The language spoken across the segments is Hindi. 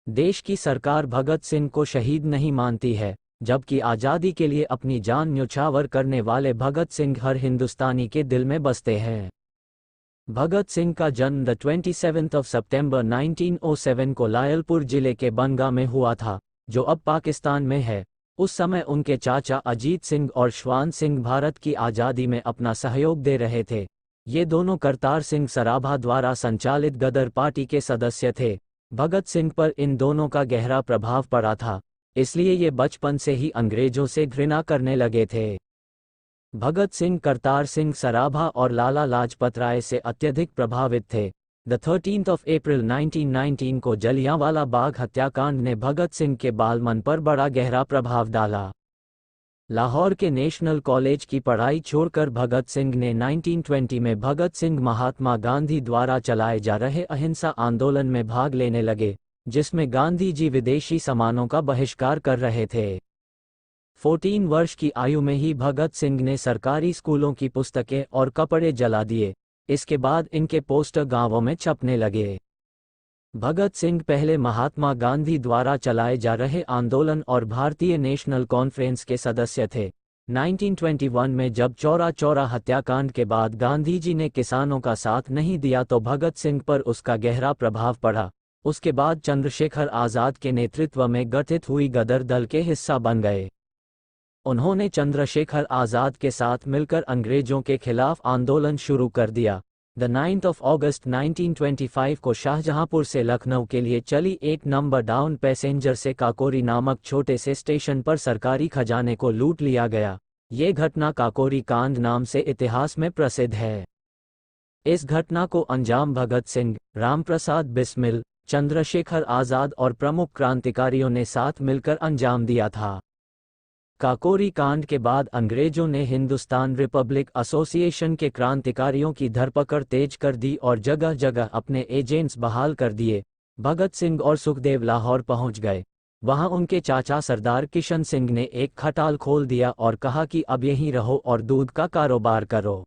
देश की सरकार भगत सिंह को शहीद नहीं मानती है, जबकि आज़ादी के लिए अपनी जान न्यौछावर करने वाले भगत सिंह हर हिंदुस्तानी के दिल में बसते हैं। भगत सिंह का जन्म 27 सितंबर 1907 को लायलपुर जिले के बनगा में हुआ था, जो अब पाकिस्तान में है। उस समय उनके चाचा अजीत सिंह और श्वान सिंह भारत की आज़ादी में अपना सहयोग दे रहे थे। ये दोनों करतार सिंह सराभा द्वारा संचालित गदर पार्टी के सदस्य थे। भगत सिंह पर इन दोनों का गहरा प्रभाव पड़ा था, इसलिए ये बचपन से ही अंग्रेजों से घृणा करने लगे थे। भगत सिंह करतार सिंह सराभा और लाला लाजपत राय से अत्यधिक प्रभावित थे। 13 अप्रैल 1919 को जलियांवाला बाग हत्याकांड ने भगत सिंह के बालमन पर बड़ा गहरा प्रभाव डाला। लाहौर के नेशनल कॉलेज की पढ़ाई छोड़कर भगत सिंह ने 1920 में भगत सिंह महात्मा गांधी द्वारा चलाए जा रहे अहिंसा आंदोलन में भाग लेने लगे, जिसमें गांधी जी विदेशी सामानों का बहिष्कार कर रहे थे। 14 वर्ष की आयु में ही भगत सिंह ने सरकारी स्कूलों की पुस्तकें और कपड़े जला दिए। इसके बाद इनके पोस्टर गांवों में छपने लगे। भगत सिंह पहले महात्मा गांधी द्वारा चलाए जा रहे आंदोलन और भारतीय नेशनल कॉन्फ्रेंस के सदस्य थे। 1921 में जब चौरा चौरा हत्याकांड के बाद गांधी जी ने किसानों का साथ नहीं दिया तो भगत सिंह पर उसका गहरा प्रभाव पड़ा। उसके बाद चंद्रशेखर आज़ाद के नेतृत्व में गठित हुई गदर दल के हिस्सा बन गए। उन्होंने चंद्रशेखर आज़ाद के साथ मिलकर अंग्रेजों के खिलाफ आंदोलन शुरू कर दिया। 9 अगस्त 1925 को शाहजहांपुर से लखनऊ के लिए चली 1 नंबर डाउन पैसेंजर से काकोरी नामक छोटे से स्टेशन पर सरकारी खजाने को लूट लिया गया। ये घटना काकोरी कांड नाम से इतिहास में प्रसिद्ध है। इस घटना को अंजाम भगत सिंह, रामप्रसाद बिस्मिल, चंद्रशेखर आज़ाद और प्रमुख क्रांतिकारियों ने साथ मिलकर अंजाम दिया था। काकोरी कांड के बाद अंग्रेजों ने हिंदुस्तान रिपब्लिक एसोसिएशन के क्रांतिकारियों की धरपकड़ तेज कर दी और जगह जगह अपने एजेंट्स बहाल कर दिए। भगत सिंह और सुखदेव लाहौर पहुंच गए। वहां उनके चाचा सरदार किशन सिंह ने एक खटाल खोल दिया और कहा कि अब यहीं रहो और दूध का कारोबार करो।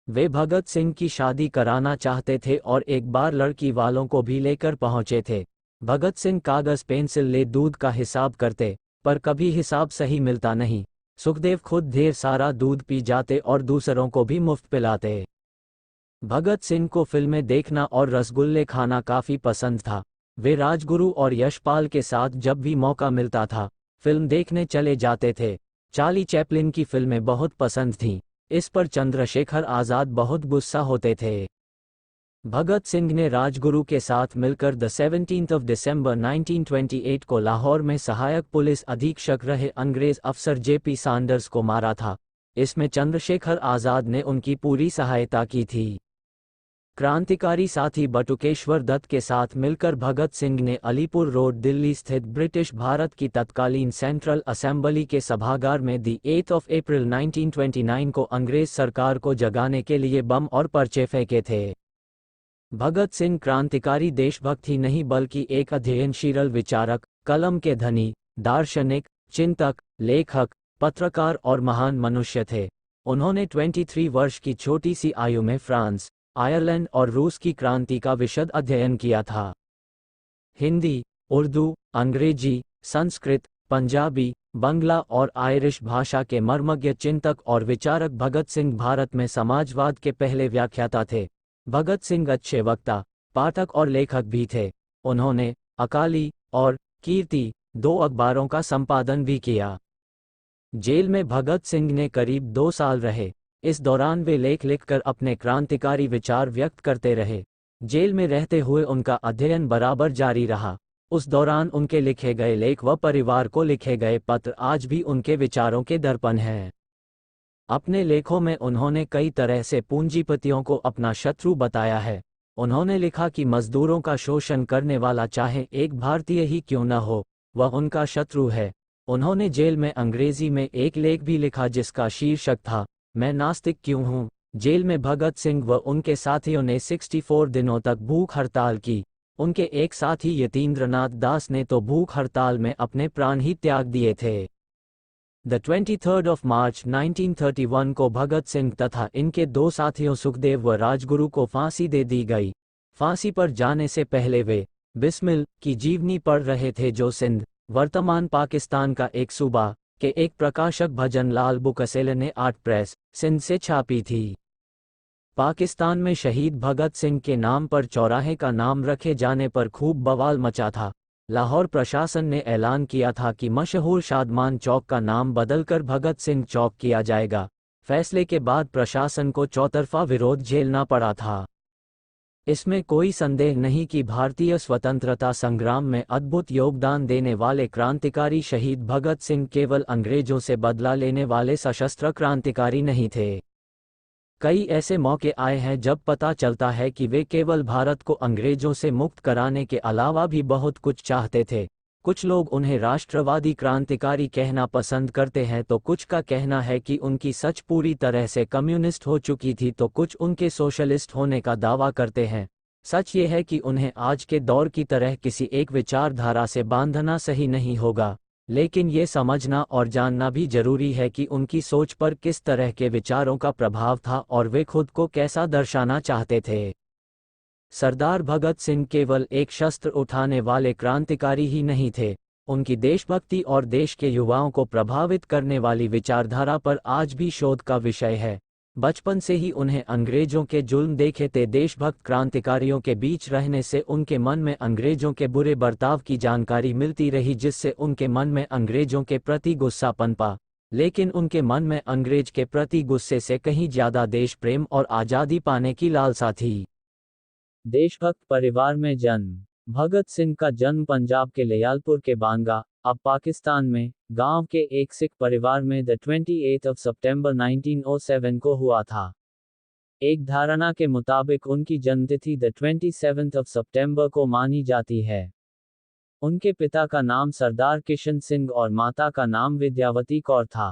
वे भगत सिंह की शादी कराना चाहते थे और एक बार लड़की वालों को भी लेकर पहुंचे थे। भगत सिंह कागज पेंसिल ले दूध का हिसाब करते, पर कभी हिसाब सही मिलता नहीं। सुखदेव खुद ढेर सारा दूध पी जाते और दूसरों को भी मुफ्त पिलाते। भगत सिंह को फिल्में देखना और रसगुल्ले खाना काफ़ी पसंद था। वे राजगुरु और यशपाल के साथ जब भी मौका मिलता था, फिल्म देखने चले जाते थे। चार्ली चैपलिन की फिल्में बहुत पसंद थीं। इस पर चंद्रशेखर आज़ाद बहुत गुस्सा होते थे। भगत सिंह ने राजगुरु के साथ मिलकर 17 दिसंबर 1928 को लाहौर में सहायक पुलिस अधीक्षक रहे अंग्रेज अफसर जेपी सैंडर्स को मारा था। इसमें चंद्रशेखर आज़ाद ने उनकी पूरी सहायता की थी। क्रांतिकारी साथी बटुकेश्वर दत्त के साथ मिलकर भगत सिंह ने अलीपुर रोड दिल्ली स्थित ब्रिटिश भारत की तत्कालीन सेंट्रल असेंबली के सभागार में 8 अप्रैल 1929 को अंग्रेज सरकार को जगाने के लिए बम और पर्चे फेंके थे। भगत सिंह क्रांतिकारी देशभक्त ही नहीं बल्कि एक अध्ययनशील विचारक, कलम के धनी, दार्शनिक, चिंतक, लेखक, पत्रकार और महान मनुष्य थे। उन्होंने 23 वर्ष की छोटी सी आयु में फ्रांस, आयरलैंड और रूस की क्रांति का विशद अध्ययन किया था। हिंदी, उर्दू, अंग्रेजी, संस्कृत, पंजाबी, बंगला और आयरिश भाषा के मर्मज्ञ चिंतक और विचारक भगत सिंह भारत में समाजवाद के पहले व्याख्याता थे। भगत सिंह अच्छे वक्ता, पाठक और लेखक भी थे। उन्होंने अकाली और कीर्ति 2 अखबारों का संपादन भी किया। जेल में भगत सिंह ने करीब 2 साल रहे। इस दौरान वे लेख लिखकर अपने क्रांतिकारी विचार व्यक्त करते रहे। जेल में रहते हुए उनका अध्ययन बराबर जारी रहा। उस दौरान उनके लिखे गए लेख व परिवार को लिखे गए पत्र आज भी उनके विचारों के दर्पण हैं। अपने लेखों में उन्होंने कई तरह से पूंजीपतियों को अपना शत्रु बताया है। उन्होंने लिखा कि मजदूरों का शोषण करने वाला चाहे एक भारतीय ही क्यों न हो, वह उनका शत्रु है। उन्होंने जेल में अंग्रेजी में एक लेख भी लिखा जिसका शीर्षक था, मैं नास्तिक क्यों हूँ। जेल में भगत सिंह व उनके साथियों ने 64 दिनों तक भूख हड़ताल की। उनके एक साथी यतीन्द्रनाथ दास ने तो भूख हड़ताल में अपने प्राण ही त्याग दिए थे। 23 मार्च 1931 को भगत सिंह तथा इनके 2 साथियों सुखदेव व राजगुरु को फांसी दे दी गई। फांसी पर जाने से पहले वे बिस्मिल की जीवनी पढ़ रहे थे जो सिंध, वर्तमान पाकिस्तान का एक सूबा, के एक प्रकाशक भजन लाल बुकसेल ने आर्ट प्रेस, सिंध से छापी थी। पाकिस्तान में शहीद भगत सिंह के नाम पर चौराहे का नाम रखे जाने पर खूब बवाल मचा था। लाहौर प्रशासन ने ऐलान किया था कि मशहूर शादमान चौक का नाम बदलकर भगत सिंह चौक किया जाएगा। फैसले के बाद प्रशासन को चौतरफा विरोध झेलना पड़ा था। इसमें कोई संदेह नहीं कि भारतीय स्वतंत्रता संग्राम में अद्भुत योगदान देने वाले क्रांतिकारी शहीद भगत सिंह केवल अंग्रेजों से बदला लेने वाले सशस्त्र क्रांतिकारी नहीं थे। कई ऐसे मौके आए हैं जब पता चलता है कि वे केवल भारत को अंग्रेजों से मुक्त कराने के अलावा भी बहुत कुछ चाहते थे। कुछ लोग उन्हें राष्ट्रवादी क्रांतिकारी कहना पसंद करते हैं तो कुछ का कहना है कि उनकी सच पूरी तरह से कम्युनिस्ट हो चुकी थी तो कुछ उनके सोशलिस्ट होने का दावा करते हैं। सच ये है कि उन्हें आज के दौर की तरह किसी एक विचारधारा से बांधना सही नहीं होगा, लेकिन ये समझना और जानना भी जरूरी है कि उनकी सोच पर किस तरह के विचारों का प्रभाव था और वे खुद को कैसा दर्शाना चाहते थे। सरदार भगत सिंह केवल एक शस्त्र उठाने वाले क्रांतिकारी ही नहीं थे, उनकी देशभक्ति और देश के युवाओं को प्रभावित करने वाली विचारधारा पर आज भी शोध का विषय है। बचपन से ही उन्हें अंग्रेजों के जुल्म देखे थे देशभक्त क्रांतिकारियों के बीच रहने से उनके मन में अंग्रेजों के बुरे बर्ताव की जानकारी मिलती रही जिससे उनके मन में अंग्रेजों के प्रति गुस्सा पनपा, लेकिन उनके मन में अंग्रेज के प्रति गुस्से से कहीं ज्यादा देश प्रेम और आज़ादी पाने की लालसा थी। देशभक्त परिवार में जन्म। भगत सिंह का जन्म पंजाब के लियालपुर के बांगा, अब पाकिस्तान में, गांव के एक सिख परिवार में 28 सितंबर 1907 को हुआ था। एक धारणा के मुताबिक उनकी जन्मतिथि 27 सितंबर को मानी जाती है। उनके पिता का नाम सरदार किशन सिंह और माता का नाम विद्यावती कौर था।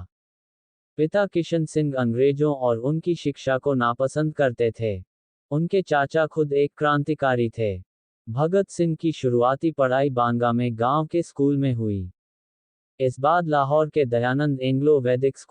पिता किशन सिंह अंग्रेजों और उनकी शिक्षा को नापसंद करते थे। उनके चाचा खुद एक क्रांतिकारी थे। भगत सिंह की शुरुआती पढ़ाई बांगा में गांव के स्कूल में हुई। इस बाद लाहौर के दयानंद एंग्लो वैदिक